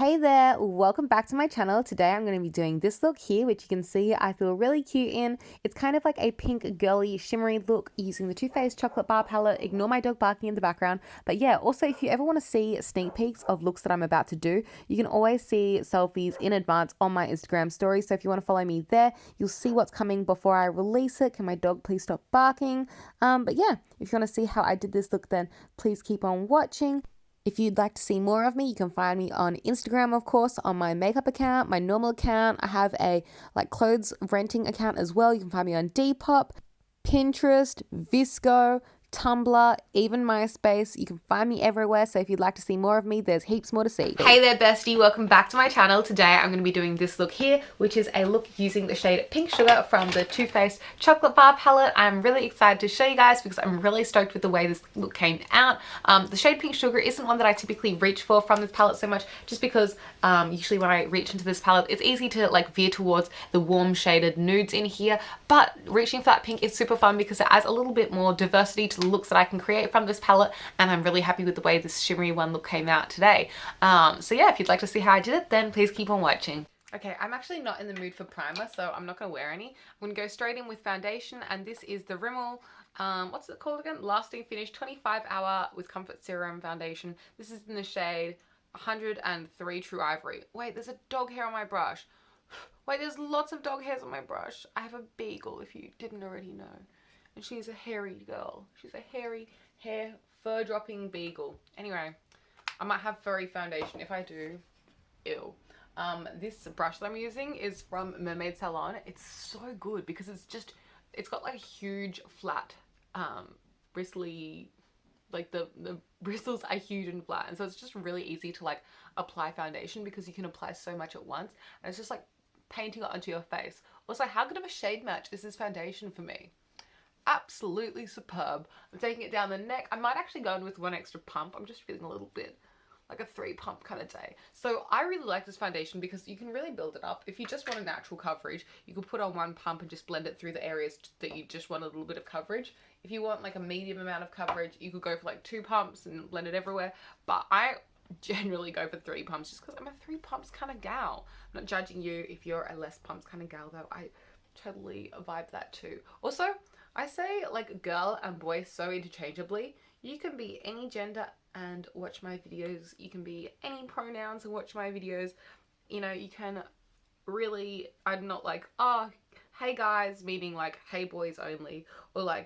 Hey there, welcome back to my channel. Today I'm going to be doing this look here, which you can see I feel really cute in. It's kind of like a pink girly shimmery look using the Too Faced chocolate bar palette. Ignore my dog barking in the background. But yeah, also if you ever want to see sneak peeks of looks that I'm about to do, you can always see selfies in advance on my Instagram story. So if you want to follow me there, you'll see what's coming before I release it. Can my dog please stop barking? But yeah, if you want to see how I did this look, then please keep on watching. If you'd like to see more of me, you can find me on Instagram, of course, on my makeup account, my normal account. I have a clothes renting account as well. You can find me on Depop, Pinterest, Visco, Tumblr, even MySpace. You can find me everywhere, so if you'd like to see more of me, there's heaps more to see. Hey there bestie, welcome back to my channel. Today I'm going to be doing this look here, which is a look using the shade Pink Sugar from the Too Faced chocolate bar palette. I'm really excited to show you guys because I'm really stoked with the way this look came out. The shade Pink Sugar isn't one that I typically reach for from this palette so much, just because usually when I reach into this palette, it's easy to veer towards the warm shaded nudes in here, but reaching for that pink is super fun because it adds a little bit more diversity to the looks that I can create from this palette, and I'm really happy with the way this shimmery one look came out today. So yeah, if you'd like to see how I did it, then please keep on watching. Okay, I'm actually not in the mood for primer, so I'm not going to wear any. I'm going to go straight in with foundation, and this is the Rimmel, what's it called again? Lasting Finish 25 Hour with Comfort Serum Foundation. This is in the shade 103 True Ivory. Wait, there's a dog hair on my brush. Wait, there's lots of dog hairs on my brush. I have a beagle, if you didn't already know. And she's a hairy girl. She's a hairy, hair, fur-dropping beagle. Anyway, I might have furry foundation. If I do, ew. This brush that I'm using is from Mermaid Salon. It's so good because it's got like a huge, flat, bristly, like the bristles are huge and flat. And so it's just really easy to apply foundation because you can apply so much at once. And it's just like painting it onto your face. Also, how good of a shade match is this foundation for me? Absolutely superb. I'm taking it down the neck. I might actually go in with one extra pump. I'm just feeling a little bit like a 3 pump kind of day. So I really like this foundation because you can really build it up. If you just want a natural coverage, you can put on 1 pump and just blend it through the areas that you just want a little bit of coverage. If you want a medium amount of coverage, you could go for 2 pumps and blend it everywhere. But I generally go for 3 pumps just because I'm a 3 pumps kind of gal. I'm not judging you if you're a less pumps kind of gal though. I totally vibe that too. Also, I say girl and boy so interchangeably. You can be any gender and watch my videos. You can be any pronouns and watch my videos. You know, you can really, I'm not oh, hey guys, meaning hey boys only, or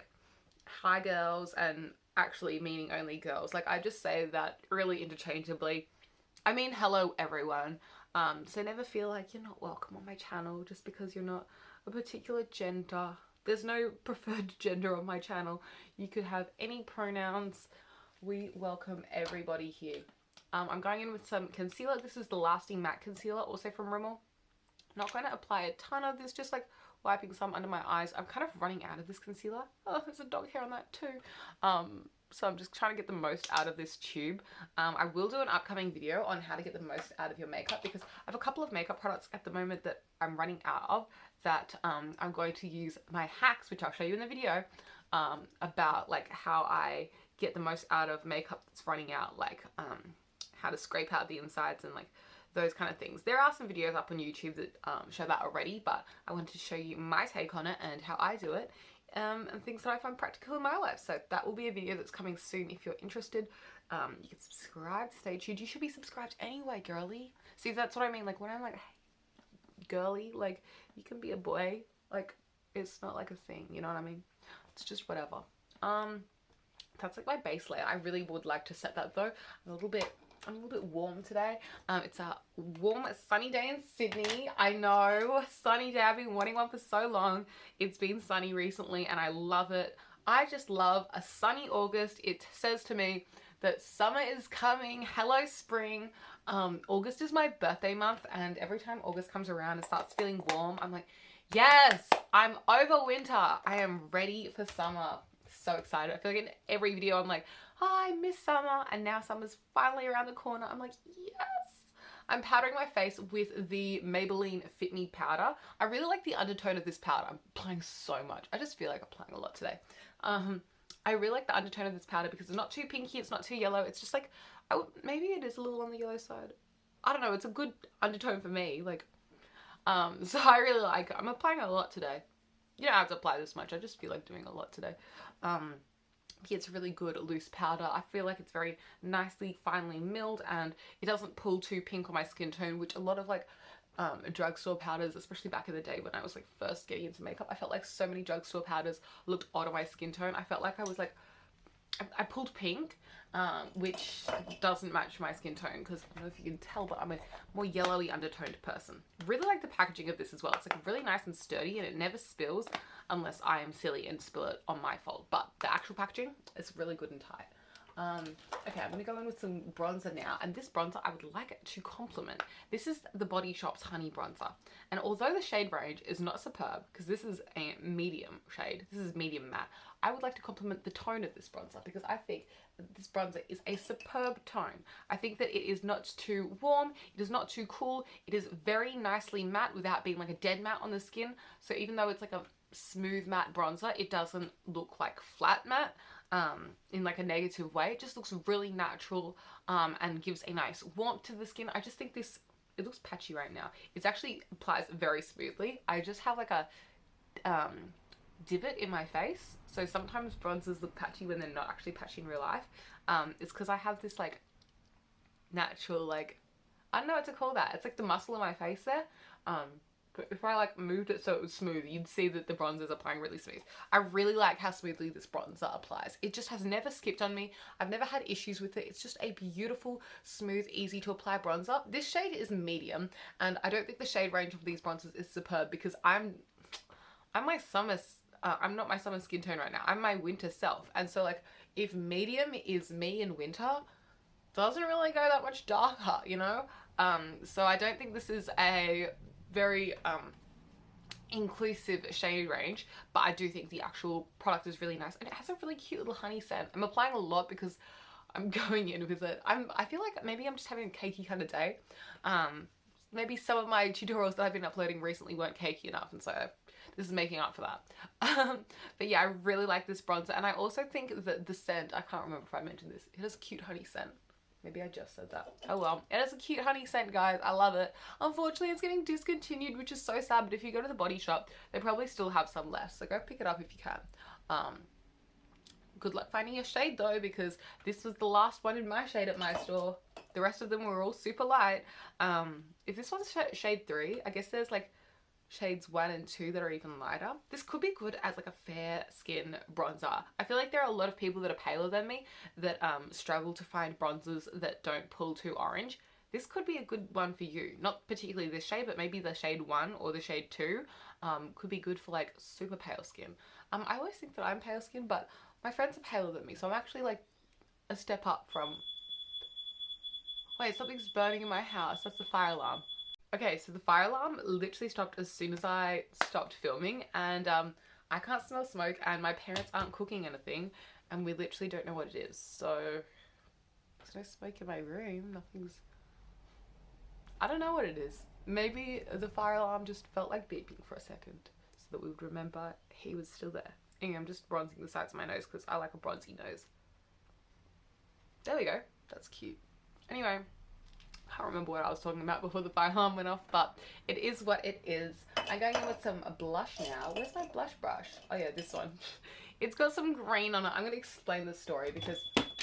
hi girls and actually meaning only girls. I just say that really interchangeably. I mean hello everyone. So never feel like you're not welcome on my channel just because you're not a particular gender. There's no preferred gender on my channel. You could have any pronouns. We welcome everybody here. I'm going in with some concealer. This is the Lasting Matte Concealer, also from Rimmel. Not going to apply a ton of this, just wiping some under my eyes. I'm kind of running out of this concealer. Oh, there's a dog hair on that too. So I'm just trying to get the most out of this tube. I will do an upcoming video on how to get the most out of your makeup because I have a couple of makeup products at the moment that I'm running out of that I'm going to use my hacks, which I'll show you in the video, about how I get the most out of makeup that's running out, how to scrape out the insides and those kind of things. There are some videos up on YouTube that show that already, but I wanted to show you my take on it and how I do it, and things that I find practical in my life. So that will be a video that's coming soon if you're interested. You can subscribe, stay tuned. You should be subscribed anyway, girly. See, that's what I mean. When I'm hey, girly, you can be a boy. It's not a thing, you know what I mean? It's just whatever. That's my base layer. I really would like to set that though. I'm a little bit warm today. It's a warm, sunny day in Sydney. I know, sunny day. I've been wanting one for so long. It's been sunny recently and I love it. I just love a sunny August. It says to me that summer is coming. Hello, spring. August is my birthday month, and every time August comes around and starts feeling warm, I'm like, yes, I'm over winter. I am ready for summer. So excited. I feel in every video I'm oh, I miss summer, and now summer's finally around the corner. I'm yes. I'm powdering my face with the Maybelline Fit Me powder. I really like the undertone of this powder. I'm applying so much. I just feel like applying a lot today. I really like the undertone of this powder because it's not too pinky, it's not too yellow. It's just maybe it is a little on the yellow side. I don't know, it's a good undertone for me. Like, so I really like it. I'm applying a lot today. You don't have to apply this much. I just feel like doing a lot today. It's really good loose powder. I feel like it's very nicely finely milled and it doesn't pull too pink on my skin tone, which a lot of like drugstore powders, especially back in the day when I was like first getting into makeup, I felt like so many drugstore powders looked odd on my skin tone. I felt like I was like, I pulled pink, which doesn't match my skin tone because I don't know if you can tell, but I'm a more yellowy undertoned person. Really like the packaging of this as well. It's like really nice and sturdy and it never spills unless I am silly and spill it on my fault. But the actual packaging is really good and tight. Okay, I'm gonna go in with some bronzer now, and this bronzer I would like to compliment. This is the Body Shop's Honey Bronzer, and although the shade range is not superb, because this is a medium shade, this is medium matte, I would like to compliment the tone of this bronzer because I think that this bronzer is a superb tone. I think that it is not too warm, it is not too cool, it is very nicely matte without being like a dead matte on the skin, so even though it's like a smooth matte bronzer, it doesn't look like flat matte in like a negative way. It just looks really natural and gives a nice warmth to the skin. I just think this, it looks patchy right now. It actually applies very smoothly. I just have like a divot in my face, so sometimes bronzers look patchy when they're not actually patchy in real life. It's because I have this like natural, like, I don't know what to call that. It's like the muscle in my face there. But if I like moved it so it was smooth, you'd see that the bronzer is applying really smooth. I really like how smoothly this bronzer applies. It just has never skipped on me. I've never had issues with it. It's just a beautiful, smooth, easy to apply bronzer. This shade is medium, and I don't think the shade range of these bronzers is superb because I'm my summer, I'm not my summer skin tone right now. I'm my winter self. And so like, if medium is me in winter, doesn't really go that much darker, you know? So I don't think this is a very inclusive shade range, but I do think the actual product is really nice and it has a really cute little honey scent. I'm applying a lot because I'm going in with it. I feel like maybe I'm just having a cakey kind of day. Maybe some of my tutorials that I've been uploading recently weren't cakey enough, and so this is making up for that. But yeah, I really like this bronzer, and I also think that the scent, I can't remember if I mentioned this, it has a cute honey scent. Maybe I just said that. Oh well. It has a cute honey scent, guys. I love it. Unfortunately, it's getting discontinued, which is so sad, but if you go to the Body Shop, they probably still have some left, so go pick it up if you can. Good luck finding your shade though, because this was the last one in my shade at my store. The rest of them were all super light. If this one's shade 3, I guess there's like shades 1 and 2 that are even lighter. This could be good as like a fair skin bronzer. I feel like there are a lot of people that are paler than me that struggle to find bronzers that don't pull too orange. This could be a good one for you. Not particularly this shade, but maybe the shade 1 or the shade 2 could be good for like super pale skin. I always think that I'm pale skin, but my friends are paler than me, so I'm actually like a step up from... Wait, something's burning in my house. That's the fire alarm. Okay, so the fire alarm literally stopped as soon as I stopped filming, and I can't smell smoke, and my parents aren't cooking anything, and we literally don't know what it is. So there's no smoke in my room. Nothing's... I don't know what it is. Maybe the fire alarm just felt like beeping for a second so that we would remember he was still there. Anyway, I'm just bronzing the sides of my nose because I like a bronzy nose. There we go. That's cute. Anyway, I can't remember what I was talking about before the fire alarm went off, but it is what it is. I'm going in with some blush now. Where's my blush brush? Oh yeah, this one. It's got some green on it. I'm going to explain the story because... What's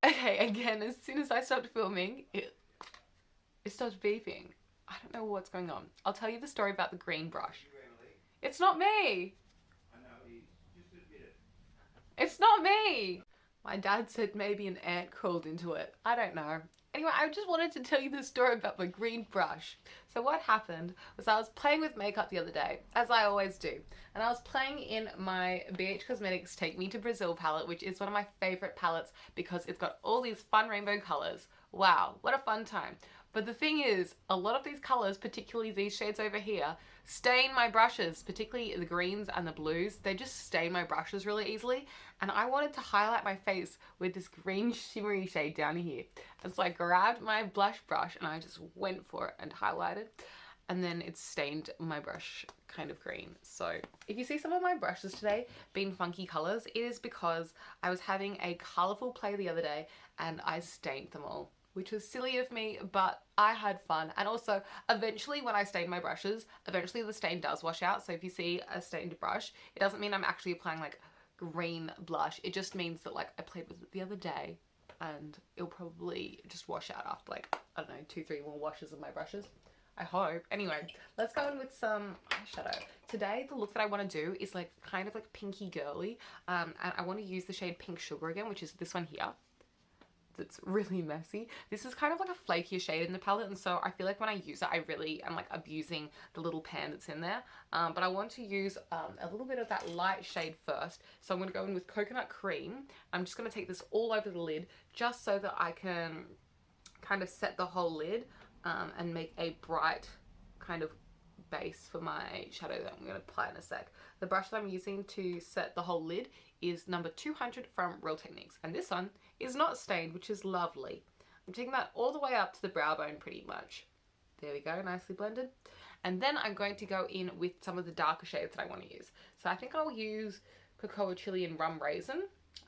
that? Okay, again, as soon as I stopped filming, it stopped beeping. I don't know what's going on. I'll tell you the story about the green brush. It's not me! I know, you just admit it. It's not me! My dad said maybe an ant crawled into it. I don't know. Anyway, I just wanted to tell you the story about my green brush. So what happened was I was playing with makeup the other day, as I always do. And I was playing in my BH Cosmetics Take Me to Brazil palette, which is one of my favorite palettes because it's got all these fun rainbow colors. Wow, what a fun time. But the thing is, a lot of these colors, particularly these shades over here, stain my brushes, particularly the greens and the blues. They just stain my brushes really easily. And I wanted to highlight my face with this green shimmery shade down here. And so I grabbed my blush brush and I just went for it and highlighted. and then it's stained my brush kind of green. So if you see some of my brushes today being funky colors, it is because I was having a colorful play the other day and I stained them all, which was silly of me, but I had fun. And also, eventually when I stain my brushes, eventually the stain does wash out. So if you see a stained brush, it doesn't mean I'm actually applying like green blush. It just means that like I played with it the other day and it'll probably just wash out after like, I don't know, 2-3 more washes of my brushes. I hope. Anyway, let's go in with some eyeshadow. Today, the look that I want to do is like kind of like pinky girly. And I want to use the shade Pink Sugar again, which is this one here. It's really messy. This is kind of like a flakier shade in the palette, and so I feel like when I use it I really am like abusing the little pan that's in there, but I want to use a little bit of that light shade first. So I'm going to go in with Coconut Cream. I'm just going to take this all over the lid just so that I can kind of set the whole lid and make a bright kind of base for my shadow that I'm going to apply in a sec. The brush that I'm using to set the whole lid is number 200 from Real Techniques, and this one is not stained, which is lovely. I'm taking that all the way up to the brow bone pretty much. There we go, nicely blended. And then I'm going to go in with some of the darker shades that I want to use. So I think I'll use Cocoa Chili and Rum Raisin.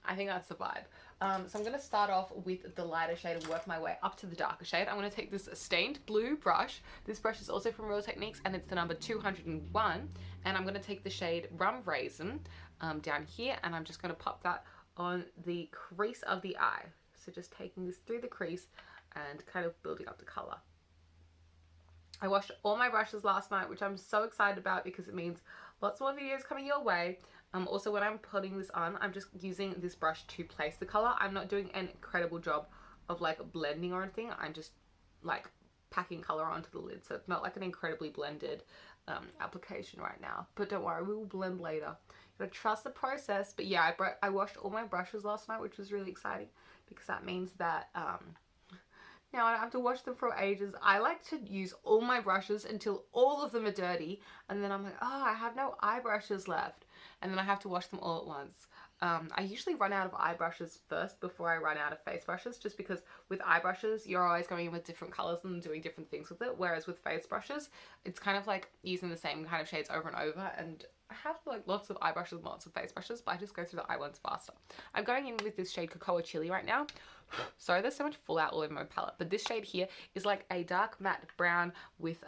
I think that's the vibe. So I'm going to start off with the lighter shade and work my way up to the darker shade. I'm going to take this stained blue brush. This brush is also from Real Techniques and it's the number 201. And I'm going to take the shade Rum Raisin down here, and I'm just going to pop that on the crease of the eye. So just taking this through the crease and kind of building up the color. I washed all my brushes last night, which I'm so excited about because it means lots more videos coming your way. Also, when I'm putting this on, I'm just using this brush to place the color. I'm not doing an incredible job of like blending or anything. I'm just like packing color onto the lid. So it's not like an incredibly blended application right now. But don't worry, we will blend later. You gotta trust the process. But yeah, I washed all my brushes last night, which was really exciting because that means that now I don't have to wash them for ages. I like to use all my brushes until all of them are dirty, and then I'm like, oh, I have no eye brushes left, and then I have to wash them all at once. I usually run out of eye brushes first before I run out of face brushes, just because with eye brushes you're always going in with different colors and doing different things with it, whereas with face brushes it's kind of like using the same kind of shades over and over. And I have like lots of eye brushes and lots of face brushes, but I just go through the eye ones faster. I'm going in with this shade Cocoa Chili right now. Sorry, there's so much fallout all over my palette, but this shade here is like a dark matte brown with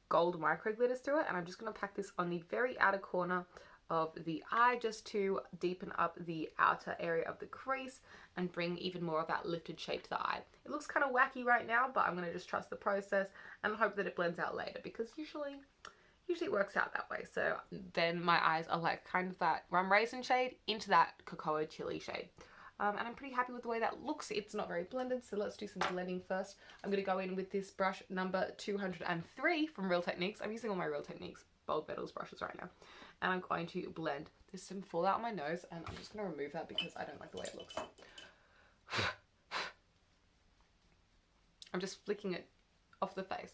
gold micro glitters through it, and I'm just going to pack this on the very outer corner of the eye just to deepen up the outer area of the crease and bring even more of that lifted shape to the eye. It looks kind of wacky right now, but I'm going to just trust the process and hope that it blends out later, because usually it works out that way. So then my eyes are like kind of that Rum Raisin shade into that Cocoa Chili shade. And I'm pretty happy with the way that looks. It's not very blended, so let's do some blending first. I'm going to go in with this brush number 203 from Real Techniques. I'm using all my Real Techniques Bold Metals brushes right now. And I'm going to blend. There's some fallout on my nose, and I'm just going to remove that because I don't like the way it looks. I'm just flicking it off the face.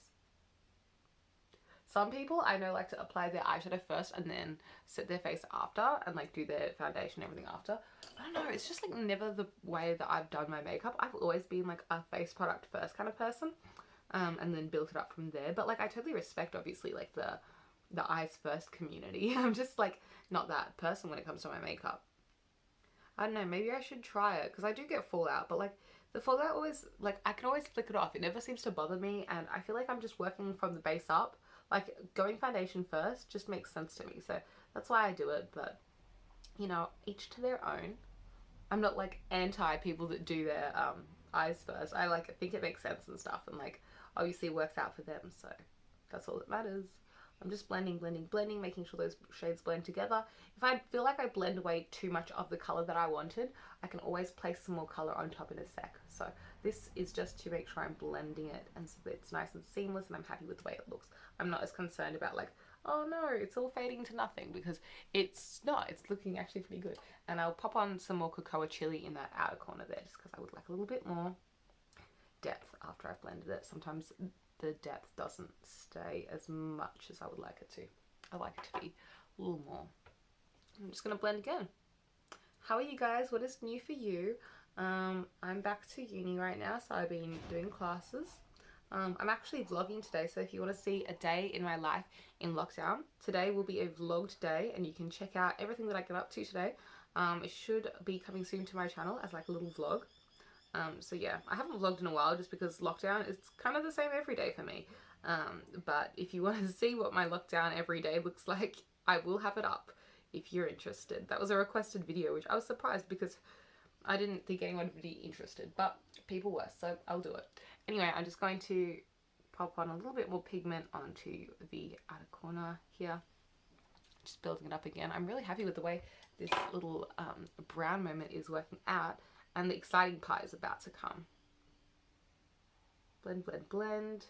Some people I know like to apply their eyeshadow first and then set their face after and like do their foundation and everything after. I don't know, it's just like never the way that I've done my makeup. I've always been like a face product first kind of person, and then built it up from there. But like I totally respect obviously like the eyes first community. I'm just like not that person when it comes to my makeup. I don't know, maybe I should try it because I do get fallout, but like the fallout always, like I can always flick it off. It never seems to bother me, and I feel like I'm just working from the base up. Like going foundation first just makes sense to me, so that's why I do it. But you know, each to their own. I'm not like anti people that do their eyes first. I like think it makes sense and stuff, and like obviously it works out for them, so that's all that matters. I'm just blending, making sure those shades blend together. If I feel like I blend away too much of the color that I wanted, I can always place some more color on top in a sec. So this is just to make sure I'm blending it and so that it's nice and seamless and I'm happy with the way it looks. I'm not as concerned about like, oh no, it's all fading to nothing, because it's not. It's looking actually pretty good. And I'll pop on some more Cocoa Chili in that outer corner there just because I would like a little bit more depth after I've blended it. Sometimes the depth doesn't stay as much as I would like it to. I like it to be a little more. I'm just going to blend again. How are you guys? What is new for you? I'm back to uni right now, so I've been doing classes. I'm actually vlogging today, so if you want to see a day in my life in lockdown, today will be a vlogged day and you can check out everything that I get up to today. It should be coming soon to my channel as like a little vlog. So yeah, I haven't vlogged in a while just because lockdown is kind of the same every day for me. But if you want to see what my lockdown every day looks like, I will have it up if you're interested. That was a requested video, which I was surprised because I didn't think anyone would be interested, but people were, so I'll do it. Anyway, I'm just going to pop on a little bit more pigment onto the outer corner here. Just building it up again. I'm really happy with the way this little brown moment is working out, and the exciting part is about to come. Blend, blend, blend.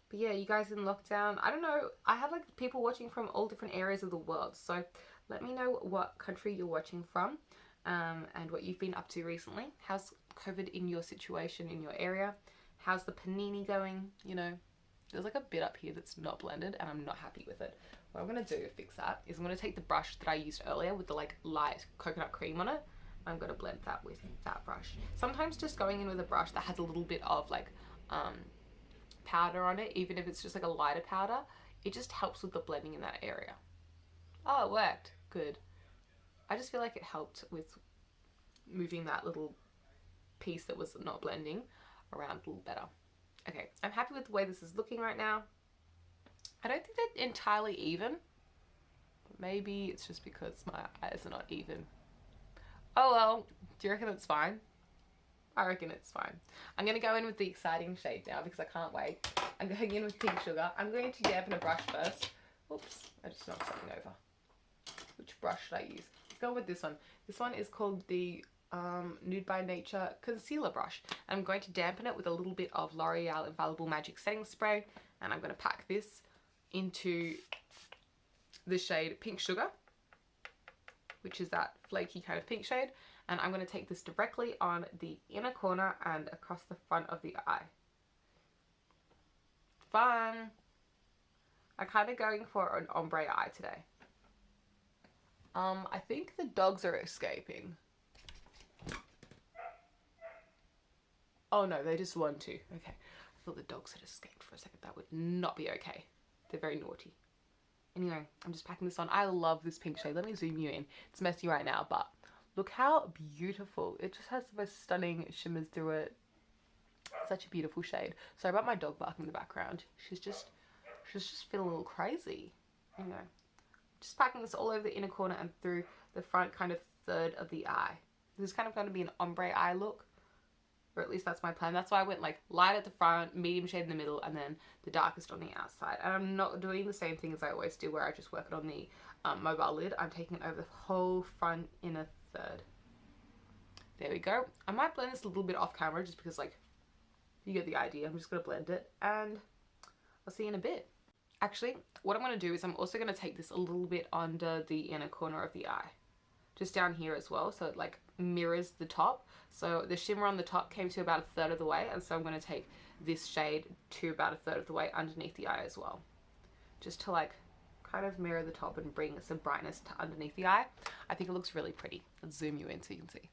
But yeah, you guys in lockdown, I don't know, I have like people watching from all different areas of the world, so let me know what country you're watching from. And what you've been up to recently. How's COVID in your situation, in your area? How's the panini going? You know, there's like a bit up here that's not blended and I'm not happy with it. What I'm going to do to fix that is I'm going to take the brush that I used earlier with the like light coconut cream on it. I'm going to blend that with that brush. Sometimes just going in with a brush that has a little bit of like powder on it, even if it's just like a lighter powder, it just helps with the blending in that area. Oh, it worked. Good. I just feel like it helped with moving that little piece that was not blending around a little better. Okay, I'm happy with the way this is looking right now. I don't think they're entirely even. Maybe it's just because my eyes are not even. Oh well, do you reckon it's fine? I reckon it's fine. I'm going to go in with the exciting shade now because I can't wait. I'm going in with Pink Sugar. I'm going to dampen a brush first. Oops, I just knocked something over. Which brush should I use? Let's go with this one. This one is called the Nude by Nature Concealer Brush. I'm going to dampen it with a little bit of L'Oreal Infallible Magic Setting Spray. And I'm going to pack this into the shade Pink Sugar, which is that flaky kind of pink shade. And I'm going to take this directly on the inner corner and across the front of the eye. Fun! I'm kind of going for an ombre eye today. I think the dogs are escaping. Oh no, they just want to. Okay. I thought the dogs had escaped for a second. That would not be okay. They're very naughty. Anyway, I'm just packing this on. I love this pink shade. Let me zoom you in. It's messy right now, but look how beautiful. It just has the most stunning shimmers through it. Such a beautiful shade. Sorry about my dog barking in the background. She's just feeling a little crazy. Anyway. Just packing this all over the inner corner and through the front kind of third of the eye. This is kind of going to be an ombre eye look. Or at least that's my plan. That's why I went like light at the front, medium shade in the middle, and then the darkest on the outside. And I'm not doing the same thing as I always do where I just work it on the mobile lid. I'm taking it over the whole front inner third. There we go. I might blend this a little bit off camera just because like you get the idea. I'm just going to blend it and I'll see you in a bit. Actually, what I'm going to do is I'm also going to take this a little bit under the inner corner of the eye. Just down here as well, so it like mirrors the top. So the shimmer on the top came to about a third of the way, and so I'm going to take this shade to about a third of the way underneath the eye as well. Just to like kind of mirror the top and bring some brightness to underneath the eye. I think it looks really pretty. Let's zoom you in so you can see.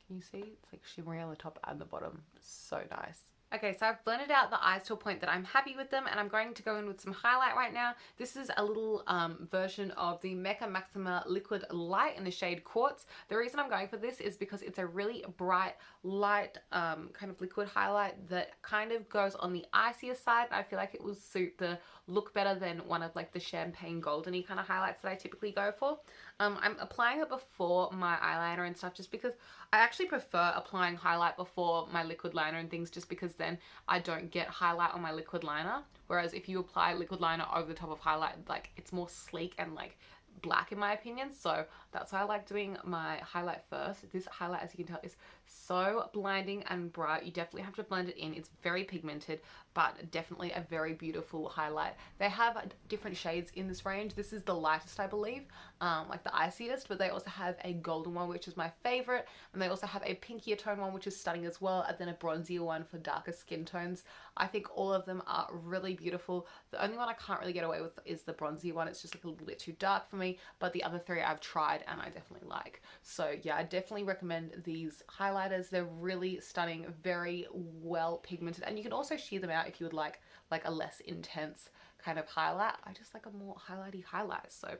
Can you see? It's like shimmery on the top and the bottom. So nice. Okay, so I've blended out the eyes to a point that I'm happy with them, and I'm going to go in with some highlight right now. This is a little version of the Mecca Maxima Liquid Light in the shade Quartz. The reason I'm going for this is because it's a really bright, light kind of liquid highlight that kind of goes on the icier side. I feel like it will suit the look better than one of like the champagne goldeny kind of highlights that I typically go for. I'm applying it before my eyeliner and stuff just because I actually prefer applying highlight before my liquid liner and things, just because then I don't get highlight on my liquid liner. Whereas if you apply liquid liner over the top of highlight, like it's more sleek and like black in my opinion. So that's why I like doing my highlight first. This highlight, as you can tell, is so blinding and bright. You definitely have to blend it in. It's very pigmented, but definitely a very beautiful highlight. They have different shades in this range. This is the lightest, I believe, like the iciest, but they also have a golden one, which is my favorite, and they also have a pinkier tone one, which is stunning as well, and then a bronzier one for darker skin tones. I think all of them are really beautiful. The only one I can't really get away with is the bronzier one. It's just like a little bit too dark for me, but the other three I've tried and I definitely like. So yeah, I definitely recommend these highlights highlighters. They're really stunning, very well pigmented, and you can also sheer them out if you would like a less intense kind of highlight. I just like a more highlighty highlight, so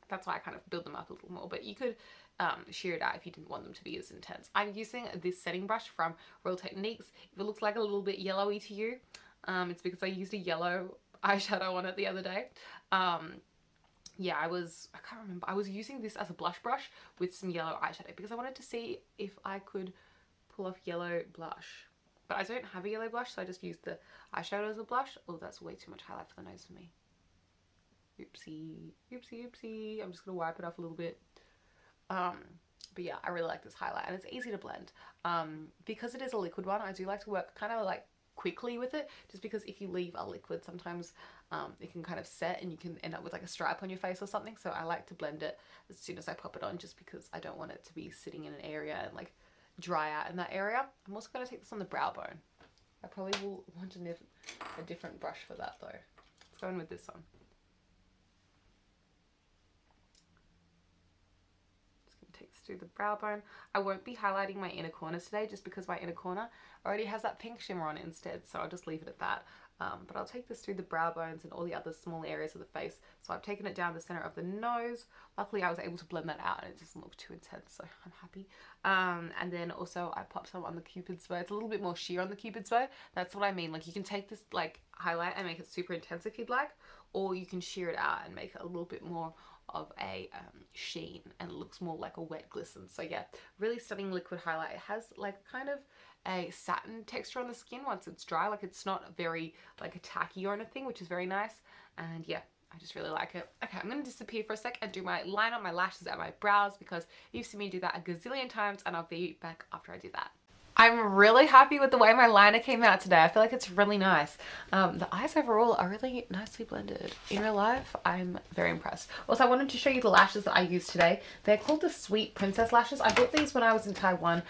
that's why I kind of build them up a little more, but you could sheer it out if you didn't want them to be as intense. I'm using this setting brush from Real Techniques. If it looks like a little bit yellowy to you, it's because I used a yellow eyeshadow on it the other day. Yeah, I can't remember. I was using this as a blush brush with some yellow eyeshadow because I wanted to see if I could pull off yellow blush. But I don't have a yellow blush, so I just used the eyeshadow as a blush. Oh, that's way too much highlight for the nose for me. Oopsie, oopsie, oopsie. I'm just gonna wipe it off a little bit. But yeah, I really like this highlight, and it's easy to blend. Because it is a liquid one, I do like to work kind of like quickly with it, just because if you leave a liquid, sometimes it can kind of set and you can end up with like a stripe on your face or something. So I like to blend it as soon as I pop it on, just because I don't want it to be sitting in an area and like dry out in that area. I'm also going to take this on the brow bone. I probably will want a different brush for that though. Let's go in with this one. Take this through the brow bone. I won't be highlighting my inner corners today, just because my inner corner already has that pink shimmer on it instead, so I'll just leave it at that. But I'll take this through the brow bones and all the other small areas of the face. So I've taken it down the center of the nose. Luckily I was able to blend that out and it doesn't look too intense, so I'm happy. And then also I popped some on the cupid's bow. It's a little bit more sheer on the cupid's bow. That's what I mean. Like, you can take this like highlight and make it super intense if you'd like, or you can sheer it out and make it a little bit more of a sheen, and it looks more like a wet glisten. So yeah, really stunning liquid highlight. It has like kind of a satin texture on the skin once it's dry. Like, it's not very like a tacky or anything, which is very nice. And yeah, I just really like it. Okay, I'm going to disappear for a sec and do my liner, my lashes, and my brows, because you've seen me do that a gazillion times, and I'll be back after I do that. I'm really happy with the way my liner came out today. I feel like it's really nice. The eyes overall are really nicely blended. In real life, I'm very impressed. Also, I wanted to show you the lashes that I used today. They're called the Sweet Princess lashes. I bought these when I was in Taiwan.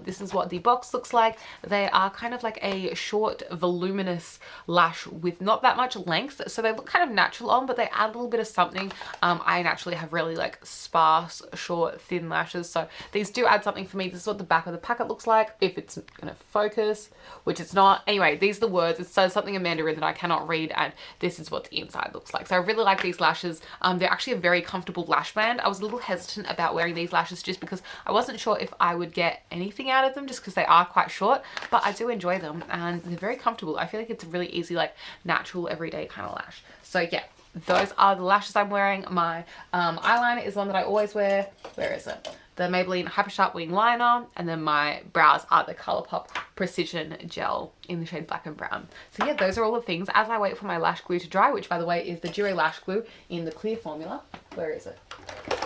This is what the box looks like. They are kind of like a short, voluminous lash with not that much length. So they look kind of natural on, but they add a little bit of something. I naturally have really like sparse, short, thin lashes. So these do add something for me. This is what the back of the packet looks like. If it's gonna focus, which it's not. Anyway, these are the words. It says something in Mandarin that I cannot read, and this is what the inside looks like. So I really like these lashes. They're actually a very comfortable lash band. I was a little hesitant about wearing these lashes just because I wasn't sure if I would get anything out of them, just because they are quite short, but I do enjoy them and they're very comfortable. I feel like it's a really easy, like natural, everyday kind of lash. So yeah, those are the lashes I'm wearing. My eyeliner is one that I always wear. Where is it? The Maybelline Hyper Sharp Wing Liner, and then my brows are the Colourpop Precision Gel in the shade Black and Brown. So yeah, those are all the things as I wait for my lash glue to dry, which by the way is the Duo Lash Glue in the clear formula. Where is it?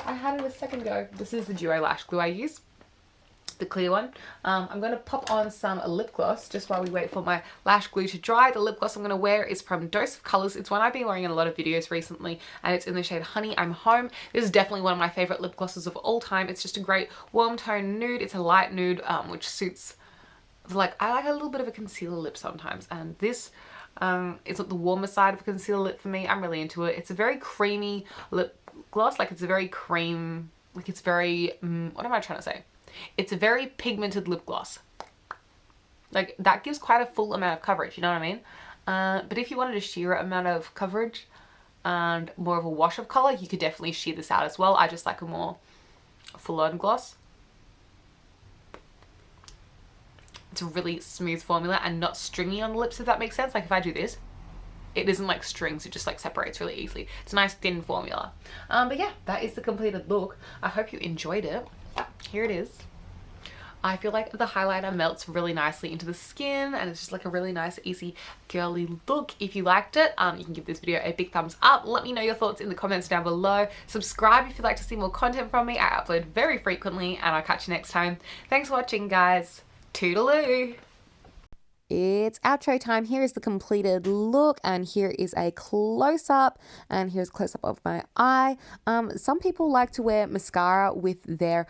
I had it a second ago. This is the Duo Lash Glue I use, the clear one. I'm going to pop on some lip gloss just while we wait for my lash glue to dry. The lip gloss I'm going to wear is from Dose of Colors. It's one I've been wearing in a lot of videos recently, and it's in the shade Honey I'm Home. This is definitely one of my favorite lip glosses of all time. It's just a great warm tone nude. It's a light nude, which suits, like, I like a little bit of a concealer lip sometimes, and this is the warmer side of a concealer lip for me. I'm really into it. It's a very creamy lip gloss. Like, it's a very cream, like it's very, what am I trying to say? It's a very pigmented lip gloss. Like, that gives quite a full amount of coverage, you know what I mean? But if you wanted a sheer amount of coverage and more of a wash of color, you could definitely sheer this out as well. I just like a more full-on gloss. It's a really smooth formula and not stringy on the lips, if that makes sense. Like, if I do this, it isn't like strings, it just like separates really easily. It's a nice thin formula. But yeah, that is the completed look. I hope you enjoyed it. Here it is. I feel like the highlighter melts really nicely into the skin, and it's just like a really nice, easy, girly look. If you liked it, you can give this video a big thumbs up. Let me know your thoughts in the comments down below. Subscribe if you'd like to see more content from me. I upload very frequently, and I'll catch you next time. Thanks for watching, guys. Toodaloo! it's outro time. Here is the completed look, and here is a close-up, and here's a close-up of my eye. Some people like to wear mascara with their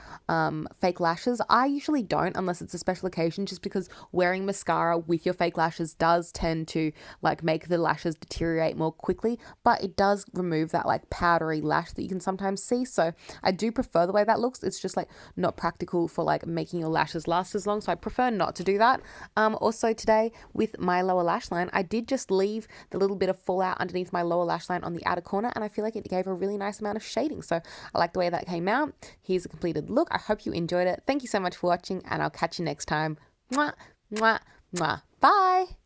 fake lashes. I usually don't unless it's a special occasion, just because wearing mascara with your fake lashes does tend to like make the lashes deteriorate more quickly, but it does remove that like powdery lash that you can sometimes see. So I do prefer the way that looks. It's just like not practical for like making your lashes last as long, so I prefer not to do that. Also today with my lower lash line, I did just leave the little bit of fallout underneath my lower lash line on the outer corner, and I feel like it gave a really nice amount of shading, so I like the way that came out. Here's a completed look. I hope you enjoyed it. Thank you so much for watching, and I'll catch you next time. Mwah, mwah, mwah. Bye.